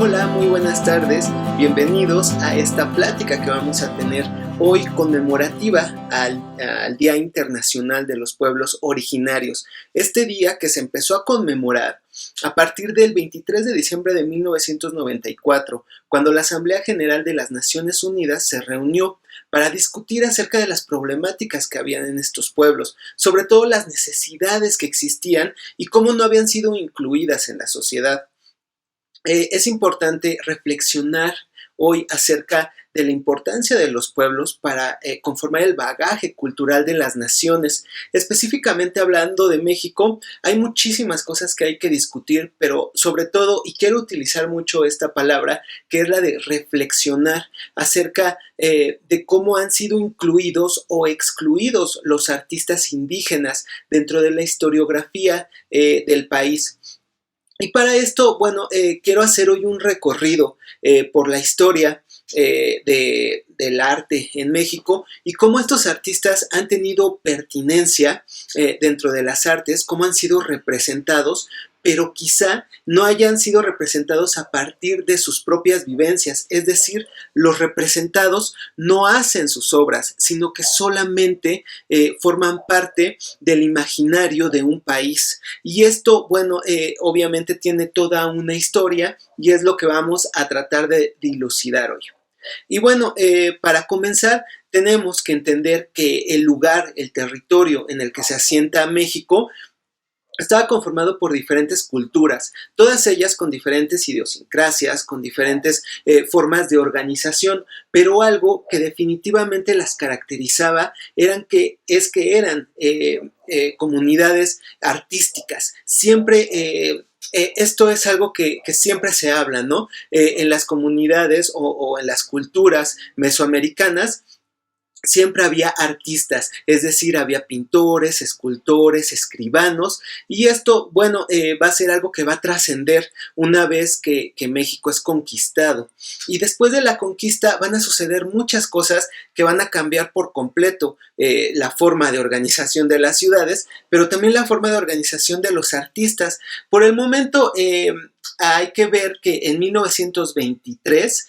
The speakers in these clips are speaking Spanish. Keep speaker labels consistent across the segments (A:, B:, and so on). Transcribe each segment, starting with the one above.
A: Hola, muy buenas tardes, bienvenidos a esta plática que vamos a tener hoy conmemorativa al Día Internacional de los Pueblos Originarios. Este día que se empezó a conmemorar a partir del 23 de diciembre de 1994, cuando la Asamblea General de las Naciones Unidas se reunió para discutir acerca de las problemáticas que habían en estos pueblos, sobre todo las necesidades que existían y cómo no habían sido incluidas en la sociedad. Es importante reflexionar hoy acerca de la importancia de los pueblos para conformar el bagaje cultural de las naciones. Específicamente hablando de México, hay muchísimas cosas que hay que discutir, pero sobre todo, y quiero utilizar mucho esta palabra, que es la de reflexionar acerca de cómo han sido incluidos o excluidos los artistas indígenas dentro de la historiografía del país. Y para esto, quiero hacer hoy un recorrido por la historia del arte en México y cómo estos artistas han tenido pertinencia dentro de las artes, cómo han sido representados, pero quizá no hayan sido representados a partir de sus propias vivencias, es decir, los representados no hacen sus obras, sino que solamente forman parte del imaginario de un país. Y esto, obviamente tiene toda una historia y es lo que vamos a tratar de dilucidar hoy. Y para comenzar, tenemos que entender que el lugar, el territorio en el que se asienta México, estaba conformado por diferentes culturas, todas ellas con diferentes idiosincrasias, con diferentes formas de organización, pero algo que definitivamente las caracterizaba eran comunidades artísticas. Siempre esto es algo que siempre se habla, ¿no? En las comunidades o en las culturas mesoamericanas, siempre había artistas, es decir, había pintores, escultores, escribanos, y esto, va a ser algo que va a trascender una vez que México es conquistado. Y después de la conquista van a suceder muchas cosas que van a cambiar por completo la forma de organización de las ciudades, pero también la forma de organización de los artistas. Por el momento, hay que ver que en 1923,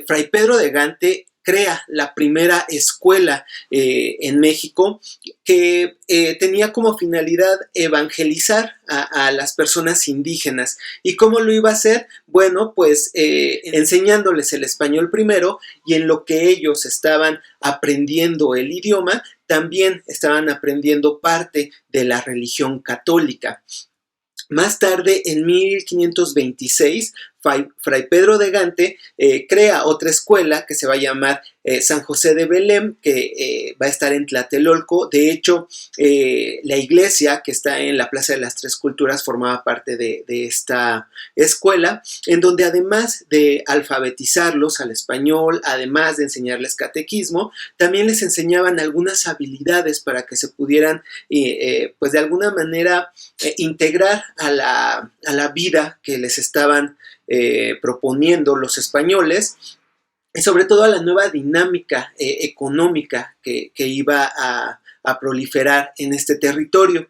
A: Fray Pedro de Gante crea la primera escuela en México que tenía como finalidad evangelizar a las personas indígenas. ¿Y cómo lo iba a hacer? Enseñándoles el español primero, y en lo que ellos estaban aprendiendo el idioma, también estaban aprendiendo parte de la religión católica. Más tarde, en 1526, Fray Pedro de Gante crea otra escuela que se va a llamar San José de Belém, que va a estar en Tlatelolco. De hecho, la iglesia que está en la Plaza de las Tres Culturas formaba parte de esta escuela, en donde además de alfabetizarlos al español, además de enseñarles catequismo, también les enseñaban algunas habilidades para que se pudieran, de alguna manera, integrar a la vida que les estaban proponiendo los españoles, y sobre todo a la nueva dinámica económica que iba a proliferar en este territorio.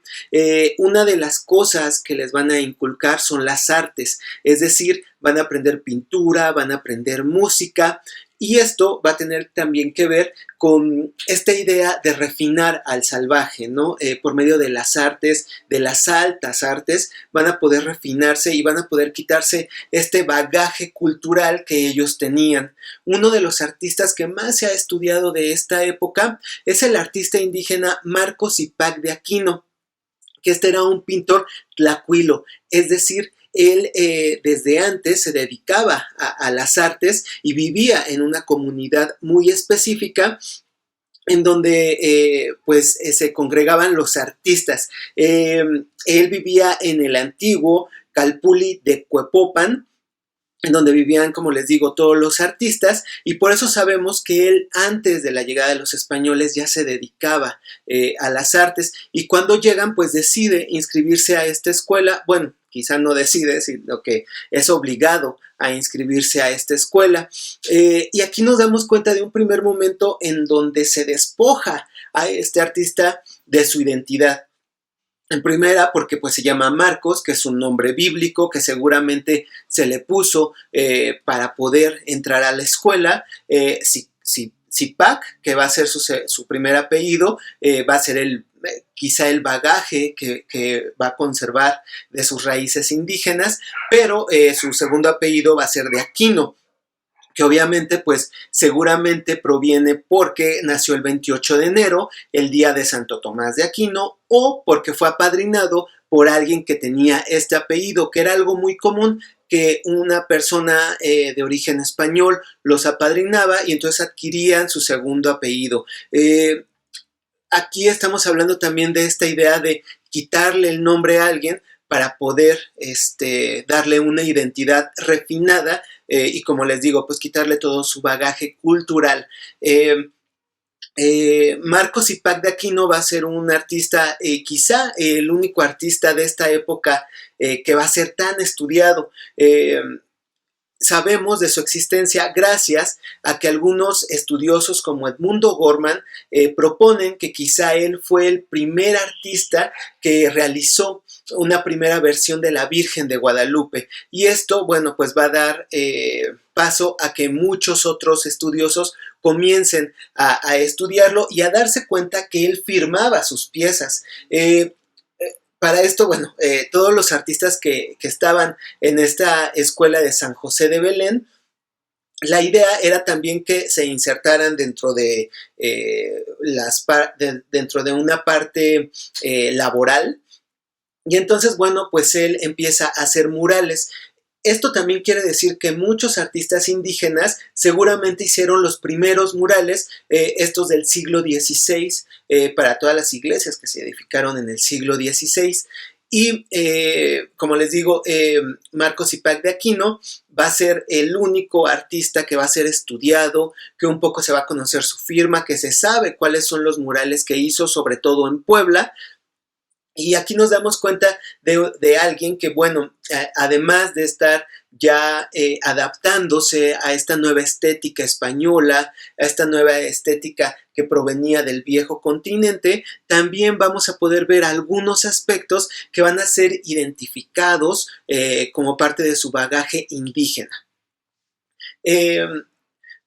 A: Una de las cosas que les van a inculcar son las artes, es decir, van a aprender pintura, van a aprender música, y esto va a tener también que ver con esta idea de refinar al salvaje, ¿no? Por medio de las artes, de las altas artes, van a poder refinarse y van a poder quitarse este bagaje cultural que ellos tenían. Uno de los artistas que más se ha estudiado de esta época es el artista indígena Marcos Zipac de Aquino, que este era un pintor tlacuilo, es decir, él desde antes se dedicaba a las artes y vivía en una comunidad muy específica en donde se congregaban los artistas. Él vivía en el antiguo Calpulli de Cuepopan, en donde vivían, como les digo, todos los artistas, y por eso sabemos que él, antes de la llegada de los españoles, ya se dedicaba a las artes, y cuando llegan, pues decide inscribirse a esta escuela. Bueno, quizá no decide, sino que es obligado a inscribirse a esta escuela. Y aquí nos damos cuenta de un primer momento en donde se despoja a este artista de su identidad. En primera, porque pues se llama Marcos, que es un nombre bíblico que seguramente se le puso para poder entrar a la escuela. Zipac, que va a ser su primer apellido, va a ser quizá el bagaje que va a conservar de sus raíces indígenas, pero su segundo apellido va a ser de Aquino, que obviamente pues seguramente proviene porque nació el 28 de enero, el día de Santo Tomás de Aquino, o porque fue apadrinado por alguien que tenía este apellido, que era algo muy común, que una persona de origen español los apadrinaba y entonces adquirían su segundo apellido. Aquí estamos hablando también de esta idea de quitarle el nombre a alguien para poder darle una identidad refinada y, como les digo, pues quitarle todo su bagaje cultural. Marcos Zipac de Aquino va a ser un artista, quizá el único artista de esta época que va a ser tan estudiado. Sabemos de su existencia gracias a que algunos estudiosos como Edmundo Gorman proponen que quizá él fue el primer artista que realizó una primera versión de la Virgen de Guadalupe, y esto, bueno, pues va a dar paso a que muchos otros estudiosos comiencen a estudiarlo y a darse cuenta que él firmaba sus piezas. Para esto, bueno, todos los artistas que estaban en esta escuela de San José de Belén, la idea era también que se insertaran dentro de, dentro de una parte laboral, y entonces, bueno, pues él empieza a hacer murales. Esto también quiere decir que muchos artistas indígenas seguramente hicieron los primeros murales, estos del siglo XVI, para todas las iglesias que se edificaron en el siglo XVI. Y como les digo, Marcos Zipac de Aquino va a ser el único artista que va a ser estudiado, que un poco se va a conocer su firma, que se sabe cuáles son los murales que hizo, sobre todo en Puebla. Y aquí nos damos cuenta de alguien que, bueno, además de estar ya adaptándose a esta nueva estética española, a esta nueva estética que provenía del viejo continente, también vamos a poder ver algunos aspectos que van a ser identificados como parte de su bagaje indígena.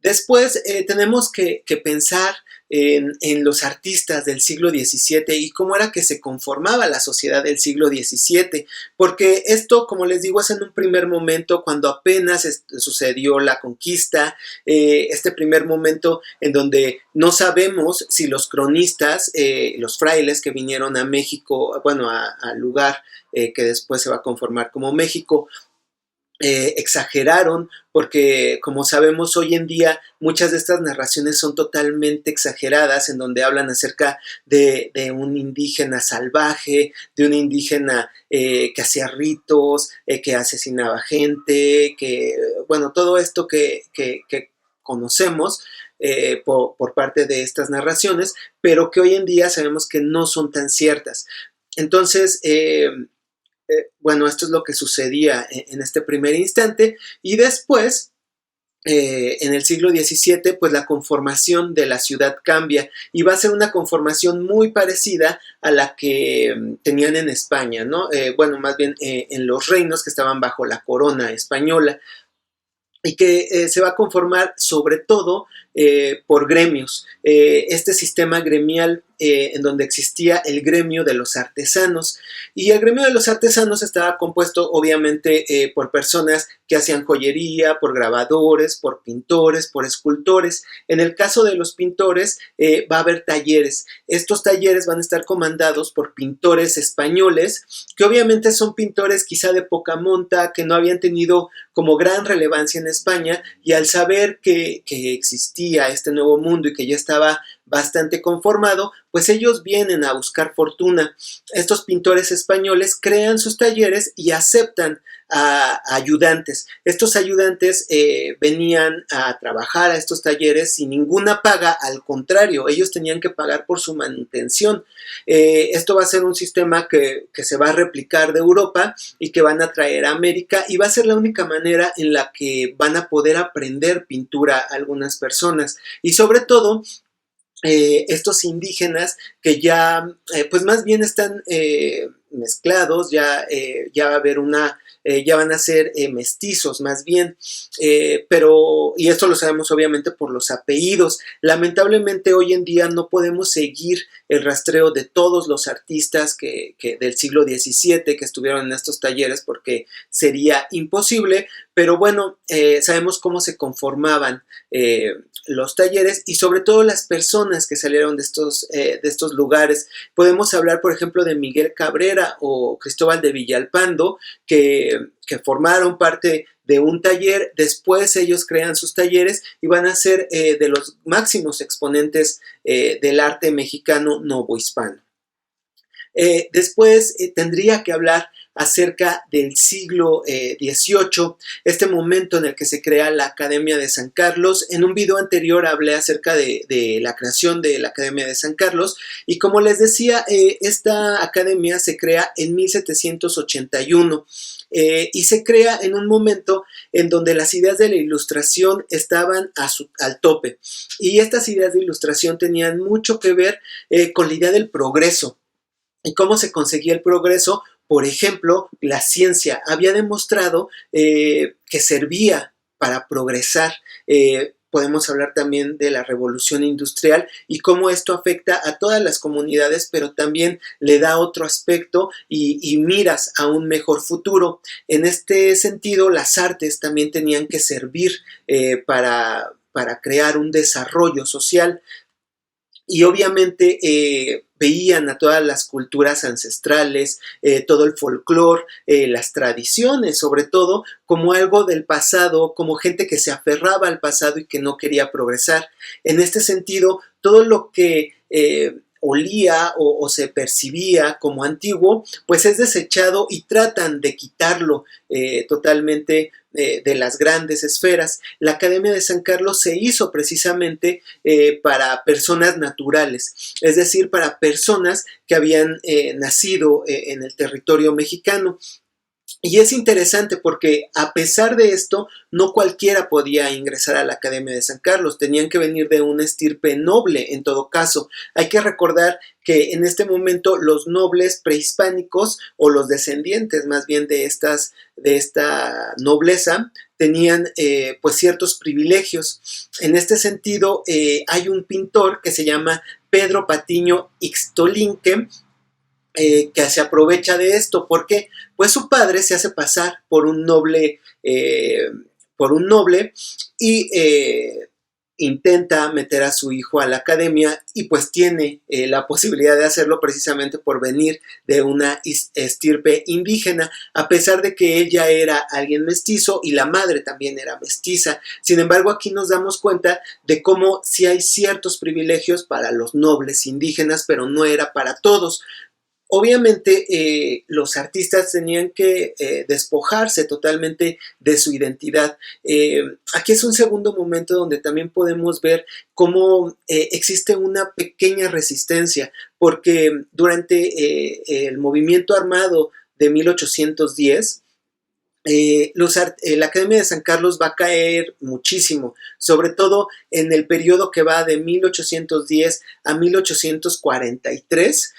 A: Después tenemos que pensar en los artistas del siglo XVII y cómo era que se conformaba la sociedad del siglo XVII, porque esto, como les digo, es en un primer momento cuando apenas sucedió la conquista, este primer momento en donde no sabemos si los cronistas, los frailes que vinieron a México, bueno, al lugar que después se va a conformar como México, exageraron, porque como sabemos hoy en día muchas de estas narraciones son totalmente exageradas, en donde hablan acerca de un indígena salvaje, de un indígena que hacía ritos, que asesinaba gente, que, bueno, todo esto que conocemos por parte de estas narraciones, pero que hoy en día sabemos que no son tan ciertas. Entonces, bueno, esto es lo que sucedía en este primer instante, y después, en el siglo XVII, pues la conformación de la ciudad cambia y va a ser una conformación muy parecida a la que tenían en España, ¿no? Bueno, más bien en los reinos que estaban bajo la corona española, y que se va a conformar sobre todo por gremios. Este sistema gremial en donde existía el gremio de los artesanos, y el gremio de los artesanos estaba compuesto obviamente por personas que hacían joyería, por grabadores, por pintores, por escultores. En el caso de los pintores va a haber talleres. Estos talleres van a estar comandados por pintores españoles, que obviamente son pintores quizá de poca monta, que no habían tenido como gran relevancia en España, y al saber que existía este nuevo mundo y que ya estaba bastante conformado, pues ellos vienen a buscar fortuna. Estos pintores españoles crean sus talleres y aceptan a ayudantes. Estos ayudantes venían a trabajar a estos talleres sin ninguna paga, al contrario, ellos tenían que pagar por su manutención. Esto va a ser un sistema que se va a replicar de Europa y que van a traer a América, y va a ser la única manera en la que van a poder aprender pintura algunas personas, y sobre todo estos indígenas que ya, pues más bien están mezclados, ya va a haber ya van a ser mestizos más bien, y esto lo sabemos obviamente por los apellidos. Lamentablemente hoy en día no podemos seguir el rastreo de todos los artistas del siglo XVII que estuvieron en estos talleres porque sería imposible, pero bueno, sabemos cómo se conformaban los talleres y sobre todo las personas que salieron de estos lugares. Podemos hablar, por ejemplo, de Miguel Cabrera o Cristóbal de Villalpando, que formaron parte de un taller. Después ellos crean sus talleres y van a ser de los máximos exponentes del arte mexicano novohispano. Después tendría que hablar acerca del siglo XVIII, este momento en el que se crea la Academia de San Carlos. En un video anterior hablé acerca de la creación de la Academia de San Carlos y como les decía, esta academia se crea en 1781 y se crea en un momento en donde las ideas de la ilustración estaban al tope y estas ideas de ilustración tenían mucho que ver con la idea del progreso. ¿Y cómo se conseguía el progreso? Por ejemplo, la ciencia había demostrado que servía para progresar. Podemos hablar también de la revolución industrial y cómo esto afecta a todas las comunidades, pero también le da otro aspecto y miras a un mejor futuro. En este sentido, las artes también tenían que servir para crear un desarrollo social. Y obviamente veían a todas las culturas ancestrales, todo el folclore, las tradiciones, sobre todo, como algo del pasado, como gente que se aferraba al pasado y que no quería progresar. En este sentido, todo lo que olía o se percibía como antiguo, pues es desechado y tratan de quitarlo totalmente de las grandes esferas. La Academia de San Carlos se hizo precisamente para personas naturales, es decir, para personas que habían nacido en el territorio mexicano. Y es interesante porque a pesar de esto, no cualquiera podía ingresar a la Academia de San Carlos, tenían que venir de una estirpe noble en todo caso. Hay que recordar que en este momento los nobles prehispánicos o los descendientes más bien de esta nobleza tenían pues ciertos privilegios. En este sentido hay un pintor que se llama Pedro Patiño Ixtolinque, que se aprovecha de esto. ¿Por qué? Pues su padre se hace pasar por un noble y intenta meter a su hijo a la academia y pues tiene la posibilidad de hacerlo precisamente por venir de una estirpe indígena, a pesar de que él ya era alguien mestizo y la madre también era mestiza. Sin embargo, aquí nos damos cuenta de cómo sí hay ciertos privilegios para los nobles indígenas, pero no era para todos. Obviamente los artistas tenían que despojarse totalmente de su identidad. Aquí es un segundo momento donde también podemos ver cómo existe una pequeña resistencia, porque durante el movimiento armado de 1810, la Academia de San Carlos va a caer muchísimo, sobre todo en el periodo que va de 1810 a 1843.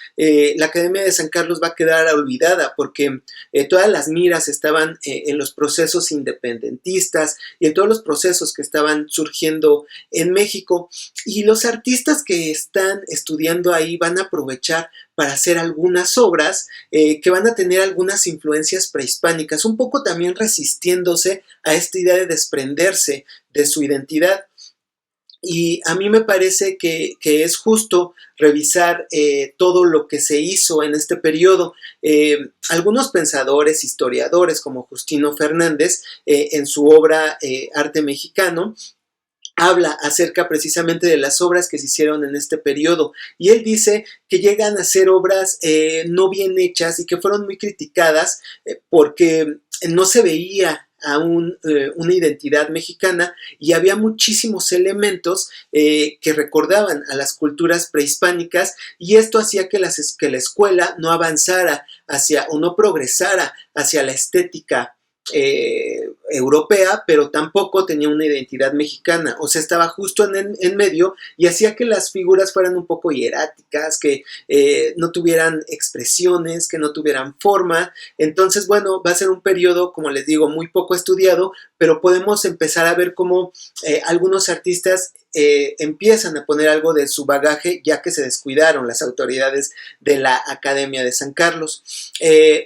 A: La Academia de San Carlos va a quedar olvidada porque todas las miras estaban en los procesos independentistas y en todos los procesos que estaban surgiendo en México, y los artistas que están estudiando ahí van a aprovechar para hacer algunas obras que van a tener algunas influencias prehispánicas, un poco también resistiéndose a esta idea de desprenderse de su identidad. Y a mí me parece que es justo revisar todo lo que se hizo en este periodo. Algunos pensadores, historiadores como Justino Fernández, en su obra Arte Mexicano, habla acerca precisamente de las obras que se hicieron en este periodo, y él dice que llegan a ser obras no bien hechas y que fueron muy criticadas porque no se veía aún una identidad mexicana y había muchísimos elementos que recordaban a las culturas prehispánicas, y esto hacía que la escuela no avanzara hacia o no progresara hacia la estética europea, pero tampoco tenía una identidad mexicana, o sea, estaba justo en medio y hacía que las figuras fueran un poco hieráticas, que no tuvieran expresiones, que no tuvieran forma. Entonces, bueno, va a ser un periodo, como les digo, muy poco estudiado, pero podemos empezar a ver cómo algunos artistas empiezan a poner algo de su bagaje, ya que se descuidaron las autoridades de la Academia de San Carlos.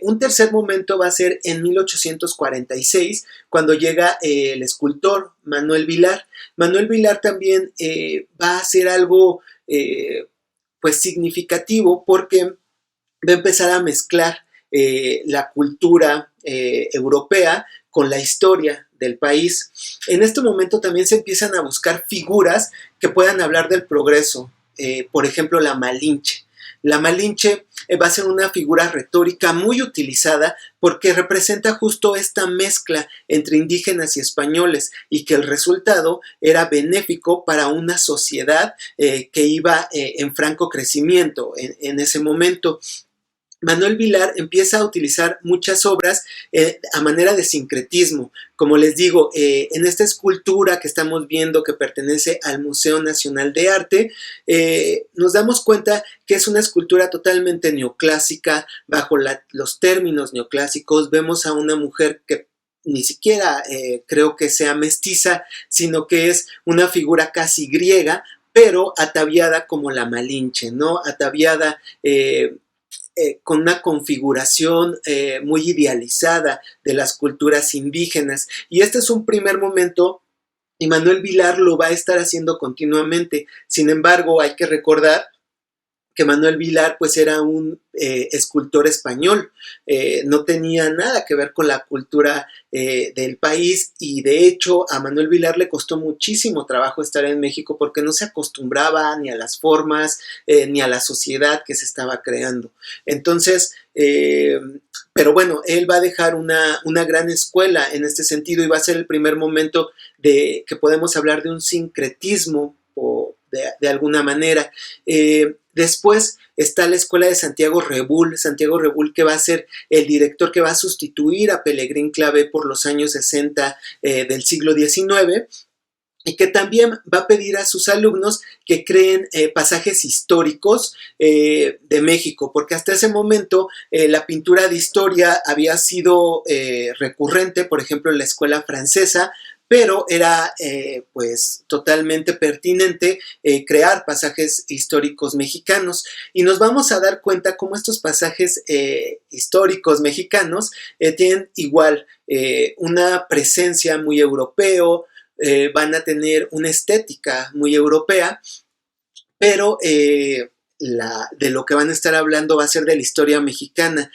A: Un tercer momento va a ser en 1846, cuando llega el escultor Manuel Vilar. Manuel Vilar también va a hacer algo pues significativo, porque va a empezar a mezclar la cultura europea con la historia del país. En este momento también se empiezan a buscar figuras que puedan hablar del progreso, por ejemplo la Malinche. La Malinche va a ser una figura retórica muy utilizada porque representa justo esta mezcla entre indígenas y españoles, y que el resultado era benéfico para una sociedad que iba en franco crecimiento en ese momento. Manuel Vilar empieza a utilizar muchas obras a manera de sincretismo. Como les digo, en esta escultura que estamos viendo, que pertenece al Museo Nacional de Arte, nos damos cuenta que es una escultura totalmente neoclásica. Bajo los términos neoclásicos vemos a una mujer que ni siquiera creo que sea mestiza, sino que es una figura casi griega, pero ataviada como la Malinche, ¿no? Ataviada con una configuración muy idealizada de las culturas indígenas. Y este es un primer momento, y Manuel Vilar lo va a estar haciendo continuamente. Sin embargo, hay que recordar que Manuel Vilar pues era un escultor español, no tenía nada que ver con la cultura del país, y de hecho a Manuel Vilar le costó muchísimo trabajo estar en México porque no se acostumbraba ni a las formas ni a la sociedad que se estaba creando. Entonces, pero bueno, él va a dejar una gran escuela en este sentido, y va a ser el primer momento de que podemos hablar de un sincretismo o de alguna manera. Después está la escuela de Santiago Rebull, que va a ser el director que va a sustituir a Pelegrín Clavé por los años 60 del siglo XIX, y que también va a pedir a sus alumnos que creen pasajes históricos de México, porque hasta ese momento la pintura de historia había sido recurrente, por ejemplo, en la escuela francesa, pero era pues totalmente pertinente crear pasajes históricos mexicanos, y nos vamos a dar cuenta cómo estos pasajes históricos mexicanos tienen igual una presencia muy europeo, van a tener una estética muy europea, pero de lo que van a estar hablando va a ser de la historia mexicana.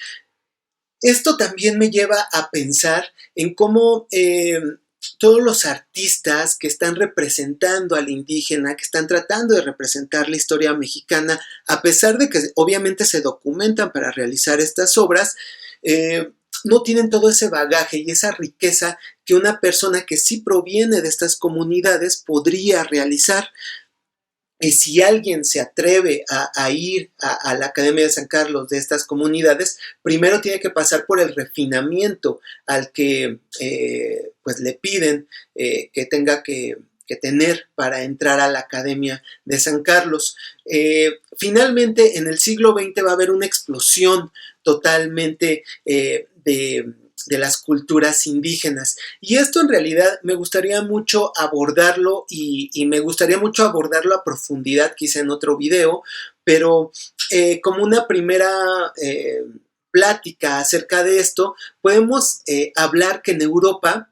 A: Esto también me lleva a pensar en cómo todos los artistas que están representando al indígena, que están tratando de representar la historia mexicana, a pesar de que obviamente se documentan para realizar estas obras, no tienen todo ese bagaje y esa riqueza que una persona que sí proviene de estas comunidades podría realizar. Y si alguien se atreve a ir a la Academia de San Carlos de estas comunidades, primero tiene que pasar por el refinamiento al que pues le piden que tenga que tener para entrar a la Academia de San Carlos. Finalmente, en el siglo XX va a haber una explosión totalmente de las culturas indígenas. Y esto en realidad me gustaría mucho abordarlo, y me gustaría mucho abordarlo a profundidad, quizá en otro video, pero como una primera plática acerca de esto, podemos hablar que en Europa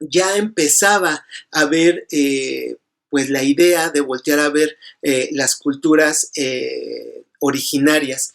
A: ya empezaba a ver pues la idea de voltear a ver las culturas originarias.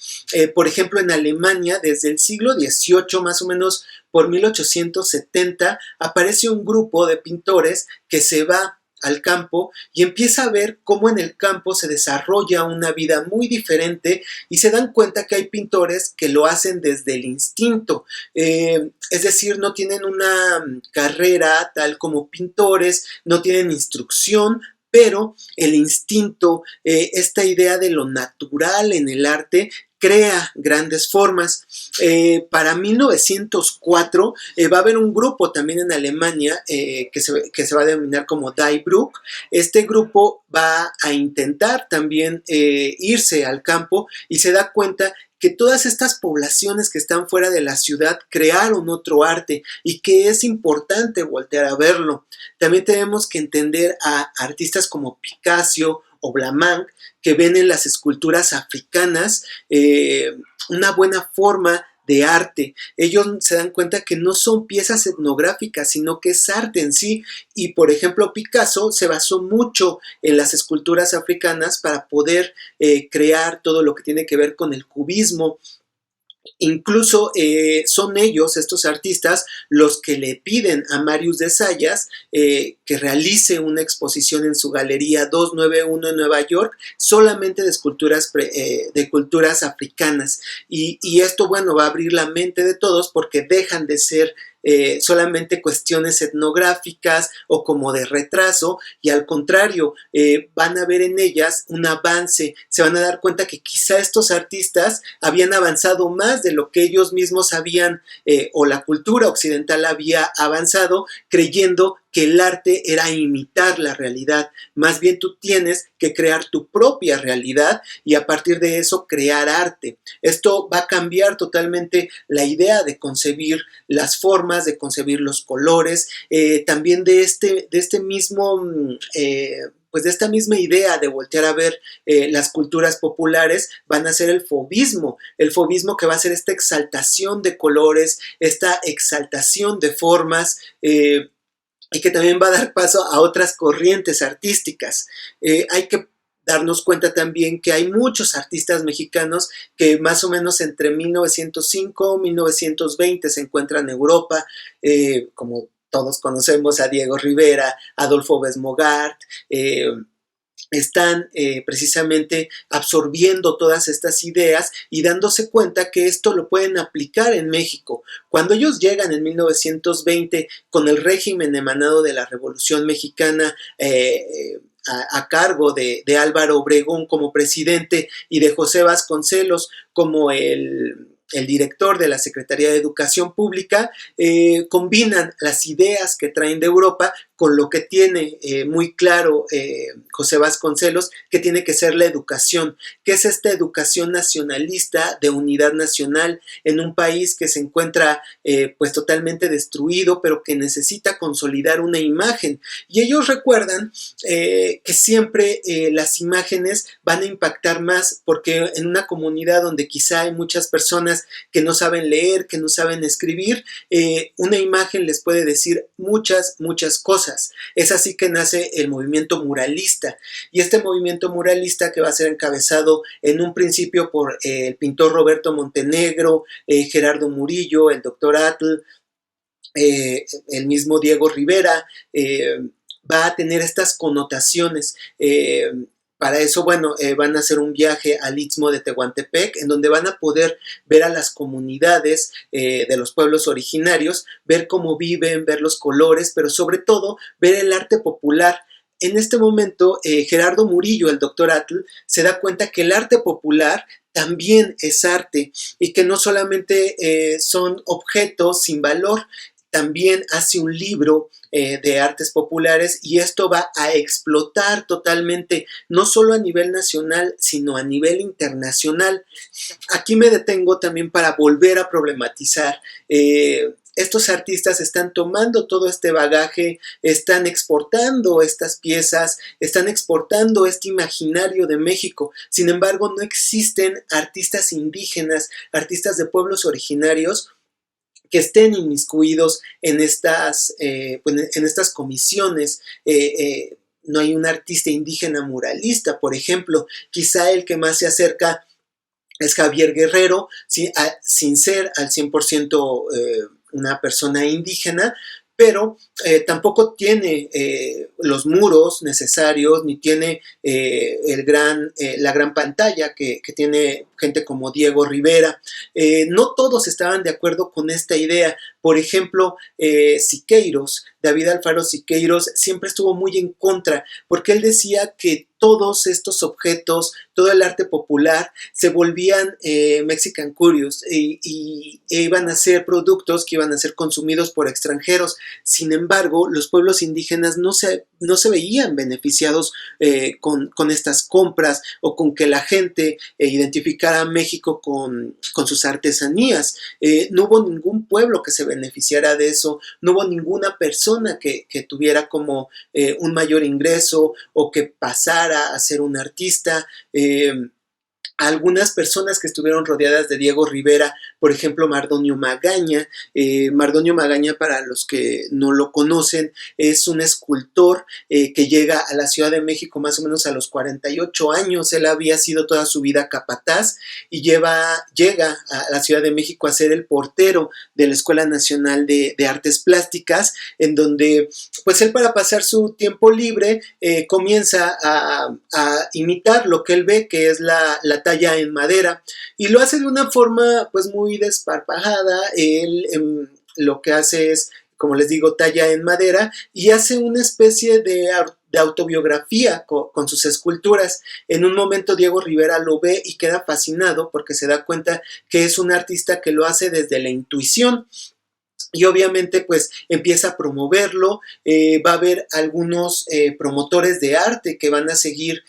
A: Por ejemplo, en Alemania, desde el siglo XVIII, más o menos por 1870, aparece un grupo de pintores que se va al campo y empieza a ver cómo en el campo se desarrolla una vida muy diferente, y se dan cuenta que hay pintores que lo hacen desde el instinto, es decir, no tienen una carrera tal como pintores, no tienen instrucción, pero el instinto, esta idea de lo natural en el arte, crea grandes formas. Para 1904 va a haber un grupo también en Alemania que se va a denominar como Die Bruck. Este grupo va a intentar también irse al campo y se da cuenta que todas estas poblaciones que están fuera de la ciudad crearon otro arte y que es importante voltear a verlo. También tenemos que entender a artistas como Picasso o Vlaminck, que ven en las esculturas africanas una buena forma de arte. Ellos se dan cuenta que no son piezas etnográficas, sino que es arte en sí. Y por ejemplo, Picasso se basó mucho en las esculturas africanas para poder crear todo lo que tiene que ver con el cubismo. Incluso son ellos, estos artistas, los que le piden a Marius de Sayas que realice una exposición en su galería 291 en Nueva York, solamente de culturas africanas. Y esto, bueno, va a abrir la mente de todos porque dejan de ser solamente cuestiones etnográficas o como de retraso, y al contrario, van a ver en ellas un avance. Se van a dar cuenta que quizá estos artistas habían avanzado más de lo que ellos mismos habían o la cultura occidental había avanzado, creyendo que el arte era imitar la realidad. Más bien tú tienes que crear tu propia realidad y a partir de eso crear arte. Esto va a cambiar totalmente la idea de concebir las formas, de concebir los colores, también de este mismo pues de esta misma idea de voltear a ver las culturas populares, van a ser el fauvismo que va a ser esta exaltación de colores, esta exaltación de formas, y que también va a dar paso a otras corrientes artísticas. Hay que darnos cuenta también que hay muchos artistas mexicanos que más o menos entre 1905 y 1920 se encuentran en Europa, como todos conocemos a Diego Rivera, Adolfo Besmogart, están precisamente absorbiendo todas estas ideas y dándose cuenta que esto lo pueden aplicar en México. Cuando ellos llegan en 1920 con el régimen emanado de la Revolución Mexicana a cargo de Álvaro Obregón como presidente y de José Vasconcelos como el director de la Secretaría de Educación Pública, combinan las ideas que traen de Europa con lo que tiene muy claro José Vasconcelos, que tiene que ser la educación, que es esta educación nacionalista de unidad nacional en un país que se encuentra pues totalmente destruido, pero que necesita consolidar una imagen. Y ellos recuerdan que siempre las imágenes van a impactar más, porque en una comunidad donde quizá hay muchas personas que no saben leer, que no saben escribir, una imagen les puede decir muchas cosas. Es así que nace el movimiento muralista, y este movimiento muralista, que va a ser encabezado en un principio por el pintor Roberto Montenegro, Gerardo Murillo, el doctor Atl, el mismo Diego Rivera, va a tener estas connotaciones. Para eso, bueno, van a hacer un viaje al Istmo de Tehuantepec, en donde van a poder ver a las comunidades de los pueblos originarios, ver cómo viven, ver los colores, pero sobre todo ver el arte popular. En este momento, Gerardo Murillo, el doctor Atl, se da cuenta que el arte popular también es arte y que no solamente son objetos sin valor. También hace un libro de artes populares, y esto va a explotar totalmente, no solo a nivel nacional, sino a nivel internacional. Aquí me detengo también para volver a problematizar. Estos artistas están tomando todo este bagaje, están exportando estas piezas, están exportando este imaginario de México. Sin embargo, no existen artistas indígenas, artistas de pueblos originarios que estén inmiscuidos en estas comisiones. No hay un artista indígena muralista, por ejemplo. Quizá el que más se acerca es Javier Guerrero, sin ser al 100% una persona indígena, pero tampoco tiene los muros necesarios, ni tiene la gran pantalla que tiene gente como Diego Rivera. No todos estaban de acuerdo con esta idea. Por ejemplo, Siqueiros, David Alfaro Siqueiros, siempre estuvo muy en contra, porque él decía que todos estos objetos, todo el arte popular, se volvían Mexican Curious y iban a ser productos que iban a ser consumidos por extranjeros. Sin embargo, los pueblos indígenas no se veían beneficiados con estas compras o con que la gente identificara a México con sus artesanías. No hubo ningún pueblo que se beneficiara de eso, no hubo ninguna persona que tuviera como un mayor ingreso o que pasara a ser un artista. Algunas personas que estuvieron rodeadas de Diego Rivera, por ejemplo Mardonio Magaña. Mardonio Magaña, para los que no lo conocen, es un escultor que llega a la Ciudad de México más o menos a los 48 años. Él había sido toda su vida capataz y llega a la Ciudad de México a ser el portero de la Escuela Nacional de Artes Plásticas, en donde pues él, para pasar su tiempo libre, comienza a imitar lo que él ve que es la talla en madera, y lo hace de una forma pues muy desparpajada. Él lo que hace es, como les digo, talla en madera y hace una especie de autobiografía con sus esculturas. En un momento Diego Rivera lo ve y queda fascinado porque se da cuenta que es un artista que lo hace desde la intuición. Y obviamente pues empieza a promoverlo. Va a haber algunos promotores de arte que van a seguir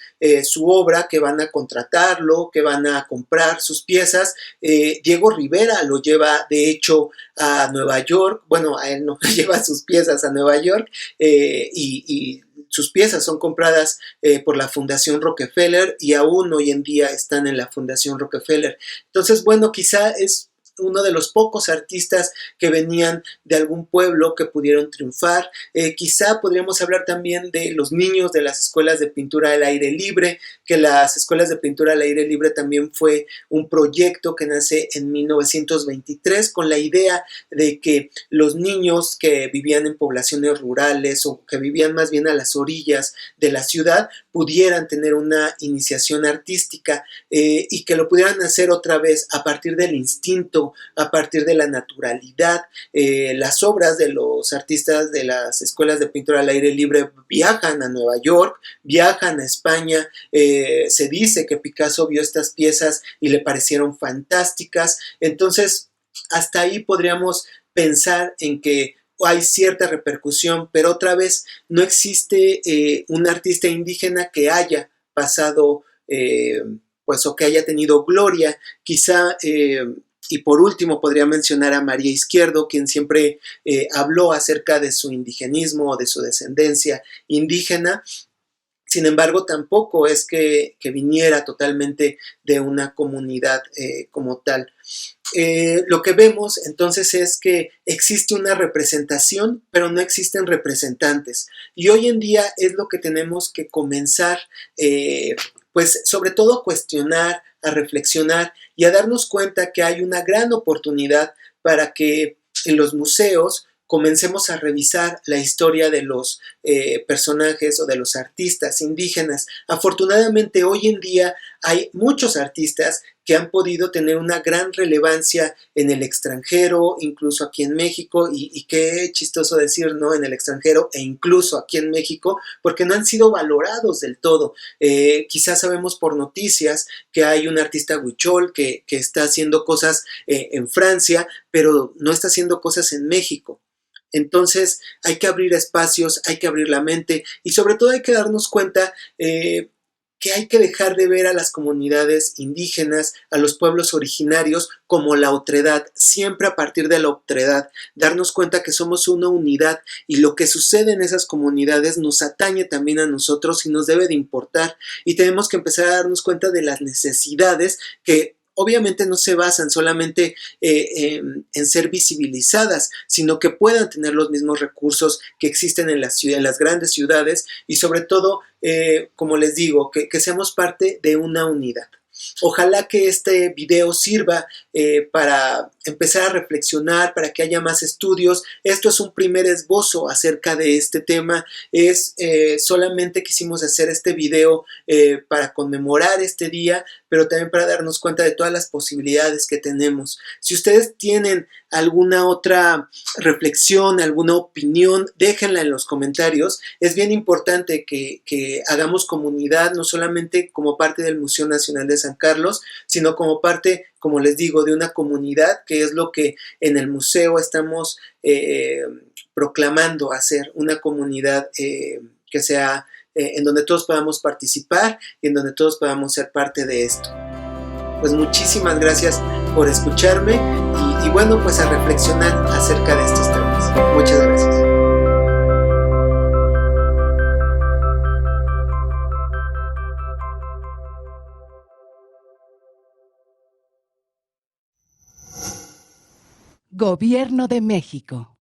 A: su obra, que van a contratarlo, que van a comprar sus piezas. Diego Rivera lo lleva de hecho a Nueva York. Bueno, a él no, lleva sus piezas a Nueva York y sus piezas son compradas por la Fundación Rockefeller y aún hoy en día están en la Fundación Rockefeller. Entonces, bueno, quizá es uno de los pocos artistas que venían de algún pueblo que pudieron triunfar. Quizá podríamos hablar también de los niños de las escuelas de pintura al aire libre, que las escuelas de pintura al aire libre también fue un proyecto que nace en 1923 con la idea de que los niños que vivían en poblaciones rurales o que vivían más bien a las orillas de la ciudad pudieran tener una iniciación artística y que lo pudieran hacer otra vez a partir del instinto, a partir de la naturalidad. Las obras de los artistas de las escuelas de pintura al aire libre viajan a Nueva York, viajan a España. Se dice que Picasso vio estas piezas y le parecieron fantásticas. Entonces, hasta ahí podríamos pensar en que hay cierta repercusión, pero otra vez no existe un artista indígena que haya pasado pues o que haya tenido gloria. Quizá y por último podría mencionar a María Izquierdo, quien siempre habló acerca de su indigenismo o de su descendencia indígena. Sin embargo, tampoco es que viniera totalmente de una comunidad como tal. Lo que vemos entonces es que existe una representación, pero no existen representantes. Y hoy en día es lo que tenemos que comenzar, pues sobre todo a cuestionar, a reflexionar y a darnos cuenta que hay una gran oportunidad para que en los museos comencemos a revisar la historia de los personajes o de los artistas indígenas. Afortunadamente hoy en día hay muchos artistas que han podido tener una gran relevancia en el extranjero, incluso aquí en México, y qué chistoso decir, ¿no? En el extranjero e incluso aquí en México, porque no han sido valorados del todo. Quizás sabemos por noticias que hay un artista huichol que está haciendo cosas en Francia, pero no está haciendo cosas en México. Entonces hay que abrir espacios, hay que abrir la mente y sobre todo hay que darnos cuenta que hay que dejar de ver a las comunidades indígenas, a los pueblos originarios como la otredad, siempre a partir de la otredad, darnos cuenta que somos una unidad y lo que sucede en esas comunidades nos atañe también a nosotros y nos debe de importar y tenemos que empezar a darnos cuenta de las necesidades que obviamente no se basan solamente en ser visibilizadas, sino que puedan tener los mismos recursos que existen en las grandes ciudades y sobre todo, como les digo, que seamos parte de una unidad. Ojalá que este video sirva para empezar a reflexionar, para que haya más estudios. Esto es un primer esbozo acerca de este tema. Solamente quisimos hacer este video para conmemorar este día, pero también para darnos cuenta de todas las posibilidades que tenemos. Si ustedes tienen alguna otra reflexión, alguna opinión, déjenla en los comentarios. Es bien importante que hagamos comunidad, no solamente como parte del Museo Nacional de San Carlos, sino como parte, como les digo, de una comunidad, que es lo que en el museo estamos proclamando hacer, una comunidad que sea en donde todos podamos participar y en donde todos podamos ser parte de esto. Pues muchísimas gracias por escucharme y bueno, pues a reflexionar acerca de estos temas. Muchas gracias.
B: Gobierno de México.